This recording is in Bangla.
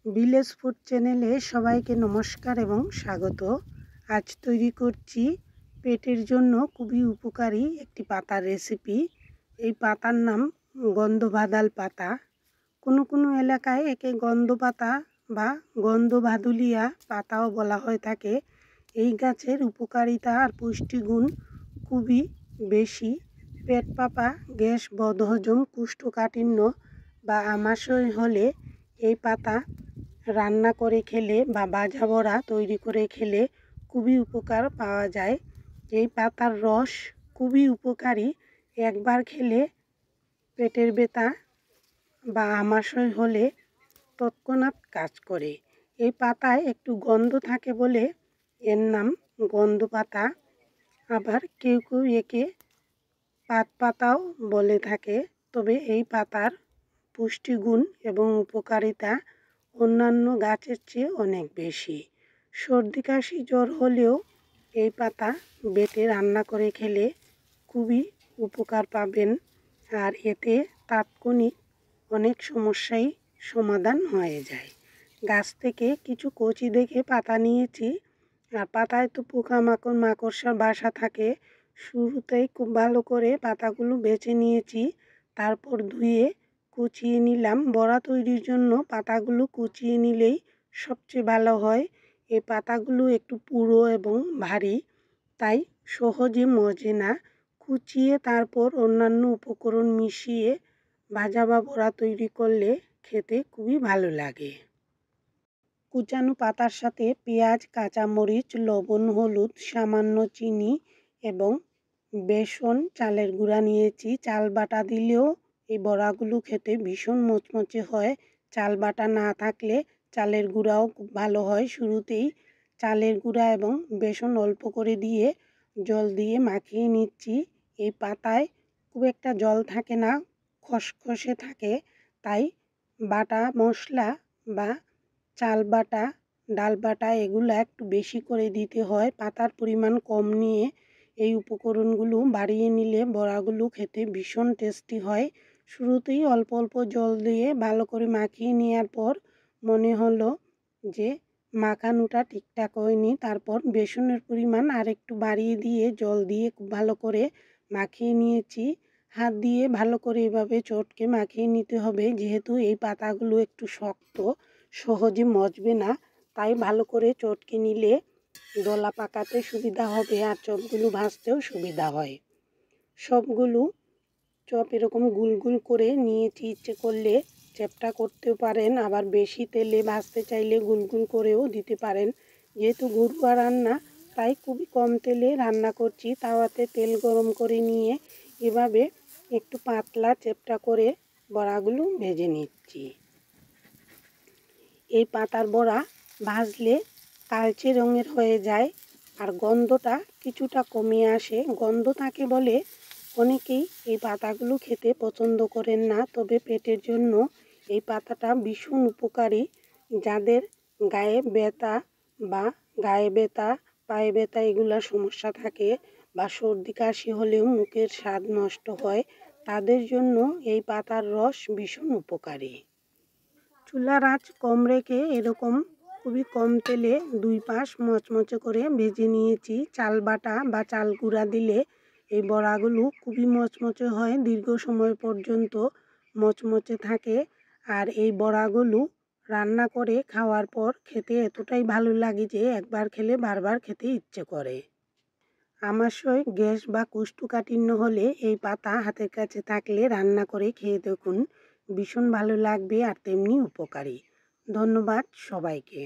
ভিলেজ ফুড চ্যানেলে সবাইকে নমস্কার এবং স্বাগত। আজ তৈরি করছি পেটের জন্য খুবই উপকারী একটি পাতার রেসিপি। এই পাতার নাম গন্ধভাদাল পাতা। কোনো কোনো এলাকায় একে গন্ধ পাতা বা গন্ধভাদুলিয়া পাতাও বলা হয়ে থাকে। এই গাছের উপকারিতা আর পুষ্টিগুণ খুবই বেশি। পেট ফাঁপা, গ্যাস, বদহজম, কোষ্ঠকাঠিন্য বা আমাশয় হলে এই পাতা রান্না করে খেলে বা ভাজা বড়া তৈরি করে খেলে খুবই উপকার পাওয়া যায়। এই পাতার রস খুবই উপকারী। একবার খেলে পেটের ব্যথা বা আমাশয় হলে তৎক্ষণাৎ কাজ করে। এই পাতায় একটু গন্ধ থাকে বলে এর নাম গন্ধ পাতা। আবার কেউ কেউ একে পাত পাতাও বলে থাকে। তবে এই পাতার পুষ্টিগুণ এবং উপকারিতা অন্যান্য গাছের চেয়ে অনেক বেশি। সর্দি কাশি জ্বর হলেও এই পাতা বেটে রান্না করে খেলে খুবই উপকার পাবেন। আর এতে তাৎক্ষণিক অনেক সমস্যাই সমাধান হয়ে যায়। গাছ থেকে কিছু কচি দেখে পাতা নিয়েছি। আর পাতায় তো পোকামাকড় মাকড়সার বাসা থাকে। শুরুতেই খুব ভালো করে পাতাগুলো বেছে নিয়েছি, তারপর ধুয়ে কুচিয়ে নিলাম। বড়া তৈরির জন্য পাতাগুলো কুচিয়ে নিলেই সবচেয়ে ভালো হয়। এই পাতাগুলো একটু পুরো এবং ভারী, তাই সহজে মজে না। কুচিয়ে তারপর অন্যান্য উপকরণ মিশিয়ে ভাজা বা বড়া তৈরি করলে খেতে খুবই ভালো লাগে। কুচানো পাতার সাথে পেঁয়াজ, কাঁচামরিচ, লবণ, হলুদ, সামান্য চিনি এবং বেসন, চালের গুঁড়া নিয়েছি। চাল বাটা দিলেও এই বড়াগুলো খেতে ভীষণ মচমচে হয়। চাল বাটা না থাকলে চালের গুঁড়াও খুব ভালো হয়। শুরুতেই চালের গুঁড়া এবং বেসন অল্প করে দিয়ে জল দিয়ে মাখিয়ে নিচ্ছি। এই পাতায় খুব একটা জল থাকে না, খসখসে থাকে, তাই বাটা মশলা বা চাল বাটা, ডাল বাটা এগুলো একটু বেশি করে দিতে হয়। পাতার পরিমাণ কম নিয়ে এই উপকরণগুলো বাড়িয়ে নিলে বড়াগুলো খেতে ভীষণ টেস্টি হয়। শুরুতেই অল্প অল্প জল দিয়ে ভালো করে মাখিয়ে নেওয়ার পর মনে হলো যে মাখানোটা ঠিকঠাক হয়নি, তারপর বেসনের পরিমাণ আরেকটু বাড়িয়ে দিয়ে জল দিয়ে খুব ভালো করে মাখিয়ে নিয়েছি। হাত দিয়ে ভালো করে এভাবে চটকে মাখিয়ে নিতে হবে, যেহেতু এই পাতাগুলো একটু শক্ত, সহজে মজবে না, তাই ভালো করে চটকে নিলে দলা পাকাতে সুবিধা হবে আর চপগুলো ভাজতেও সুবিধা হয়। সবগুলো চপ এরকম গুল গুল করে নিয়েছি। ইচ্ছে করলে চ্যাপ্টা করতেও পারেন, আবার বেশি তেলে ভাজতে চাইলে গুল গুল করেও দিতে পারেন। যেহেতু ঘরোয়া রান্না, তাই খুবই কম তেলে রান্না করছি। তাওয়াতে তেল গরম করে নিয়ে এভাবে একটু পাতলা চ্যাপ্টা করে বড়াগুলো ভেজে নিচ্ছি। এই পাতার বড়া ভাজলে কালচে রঙের হয়ে যায় আর গন্ধটা কিছুটা কমে আসে। গন্ধ থাকে বলে অনেকেই এই পাতাগুলো খেতে পছন্দ করেন না, তবে পেটের জন্য এই পাতাটা ভীষণ উপকারী। যাদের গায়ে ব্যথা বা পায়ে ব্যথা এগুলা সমস্যা থাকে বা সর্দি কাশি হলেও মুখের স্বাদ নষ্ট হয়, তাদের জন্য এই পাতার রস ভীষণ উপকারী। চুলার আঁচ কম রেখে এরকম খুবই কম তেলে দুই পাশ মচমচে করে ভেজে নিয়েছি। চাল বাটা বা চাল গুঁড়া দিলে এই বড়াগুলো খুবই মচমচে হয়, দীর্ঘ সময় পর্যন্ত মচমচে থাকে। আর এই বড়াগুলো রান্না করে খাওয়ার পর খেতে এতটাই ভালো লাগে যে একবার খেলে বারবার খেতে ইচ্ছে করে। আমাশয়, গ্যাস বা কোষ্ঠকাঠিন্য হলে এই পাতা হাতের কাছে থাকলে রান্না করে খেয়ে দেখুন, ভীষণ ভালো লাগবে আর তেমনি উপকারী। ধন্যবাদ সবাইকে।